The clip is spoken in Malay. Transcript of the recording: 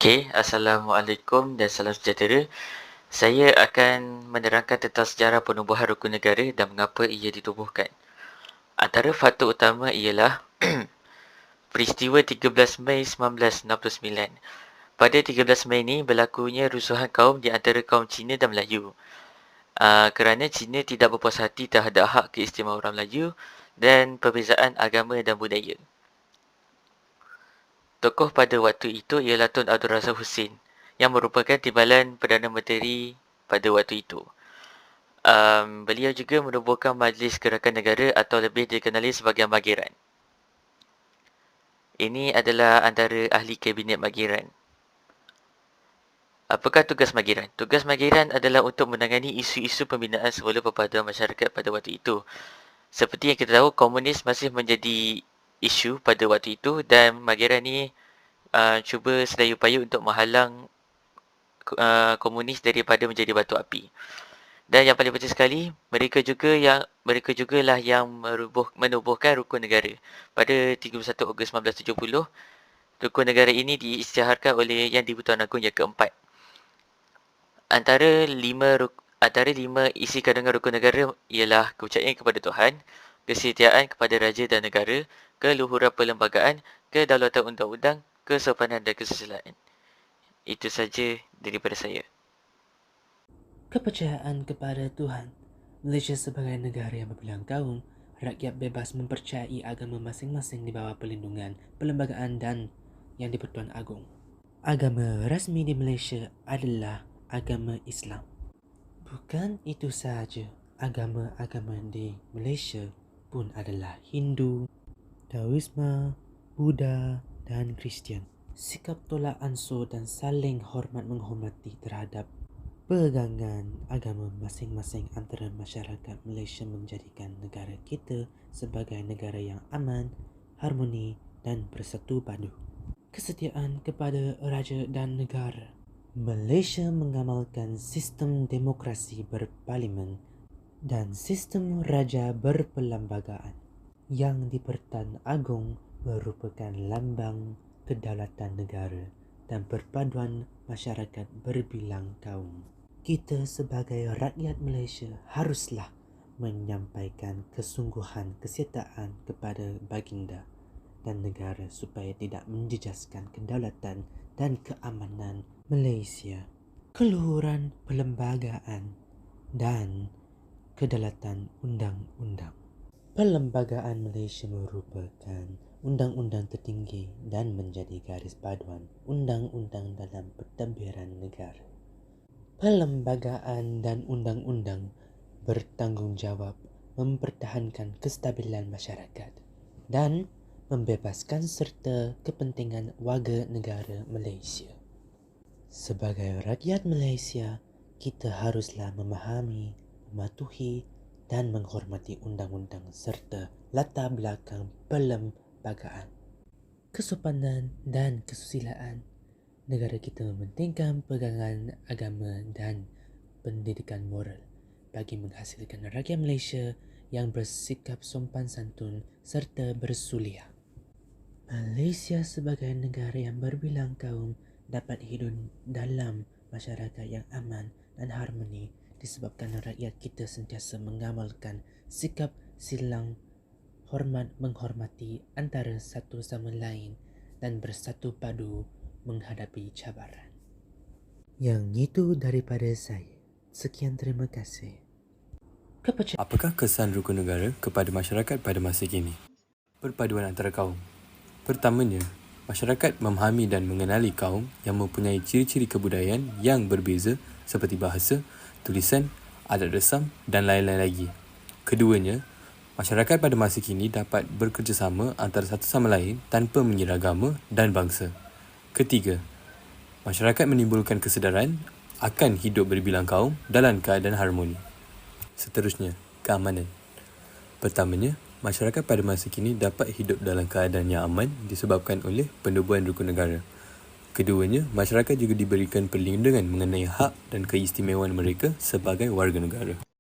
Assalamualaikum dan salam sejahtera. Saya akan menerangkan tentang sejarah penubuhan rukun negara dan mengapa ia ditubuhkan. Antara faktor utama ialah peristiwa 13 Mei 1969. Pada 13 Mei ini berlakunya rusuhan kaum di antara kaum Cina dan Melayu. Kerana Cina tidak berpuas hati terhadap hak keistimewaan orang Melayu dan perbezaan agama dan budaya. Tokoh pada waktu itu ialah Tun Abdul Razak Husin yang merupakan timbalan Perdana Menteri pada waktu itu. Beliau juga menubuhkan Majlis Gerakan Negara atau lebih dikenali sebagai Mageran. Ini adalah antara ahli Kabinet Mageran. Apakah tugas Mageran? Tugas Mageran adalah untuk menangani isu-isu pembinaan semula perpaduan masyarakat pada waktu itu. Seperti yang kita tahu, komunis masih menjadi isu pada waktu itu dan Mageran ni cuba sedaya upaya untuk menghalang komunis daripada menjadi batu api. Dan yang paling penting sekali, mereka jugalah yang menubuhkan rukun negara. Pada 31 Ogos 1970, rukun negara ini diisytiharkan oleh Yang di-Pertuan Agong yang keempat. Antara lima isi kandungan rukun negara ialah kepercayaan kepada Tuhan, kesetiaan kepada raja dan negara, keluhuran perlembagaan, kedaulatan undang-undang, kesopanan dan kesusilaan. Itu saja daripada saya. Kepercayaan kepada Tuhan. Malaysia sebagai negara yang berpilihan kaum, rakyat bebas mempercayai agama masing-masing di bawah perlindungan perlembagaan dan Yang di-Pertuan Agong. Agama rasmi di Malaysia adalah agama Islam. Bukan itu sahaja, agama-agama di Malaysia pun adalah Hindu, Taoisme, Buddha dan Kristian. Sikap tolak ansur dan saling hormat menghormati terhadap pegangan agama masing-masing antara masyarakat Malaysia menjadikan negara kita sebagai negara yang aman, harmoni dan bersatu padu. Kesetiaan kepada raja dan negara. Malaysia mengamalkan sistem demokrasi berparlimen dan sistem raja berperlembagaan. Yang di-Pertuan Agong merupakan lambang kedaulatan negara dan perpaduan masyarakat berbilang kaum. Kita sebagai rakyat Malaysia haruslah menyampaikan kesungguhan kesetiaan kepada baginda dan negara supaya tidak menjejaskan kedaulatan dan keamanan Malaysia. Keluhuran perlembagaan dan kedaulatan undang-undang. Perlembagaan Malaysia merupakan undang-undang tertinggi dan menjadi garis paduan undang-undang dalam pentadbiran negara. Perlembagaan dan undang-undang bertanggungjawab mempertahankan kestabilan masyarakat dan membebaskan serta kepentingan warga negara Malaysia. Sebagai rakyat Malaysia, kita haruslah memahami, mematuhi dan menghormati undang-undang serta latar belakang perlembagaan. Kesopanan dan kesusilaan. Negara kita mementingkan pegangan agama dan pendidikan moral bagi menghasilkan rakyat Malaysia yang bersikap sopan santun serta bersulia. Malaysia sebagai negara yang berbilang kaum dapat hidup dalam masyarakat yang aman dan harmoni disebabkan rakyat kita sentiasa mengamalkan sikap silang hormat menghormati antara satu sama lain dan bersatu padu menghadapi cabaran. Yang itu daripada saya. Sekian, terima kasih. Apakah kesan rukun negara kepada masyarakat pada masa kini? Perpaduan antara kaum. Pertamanya, masyarakat memahami dan mengenali kaum yang mempunyai ciri-ciri kebudayaan yang berbeza seperti bahasa, tulisan, adat resam dan lain-lain lagi. Keduanya, masyarakat pada masa kini dapat bekerjasama antara satu sama lain tanpa mengira agama dan bangsa. Ketiga, masyarakat menimbulkan kesedaran akan hidup berbilang kaum dalam keadaan harmoni. Seterusnya, keamanan. Pertamanya, masyarakat pada masa kini dapat hidup dalam keadaan yang aman disebabkan oleh penubuhan rukun negara. Keduanya, masyarakat juga diberikan perlindungan mengenai hak dan keistimewaan mereka sebagai warga negara.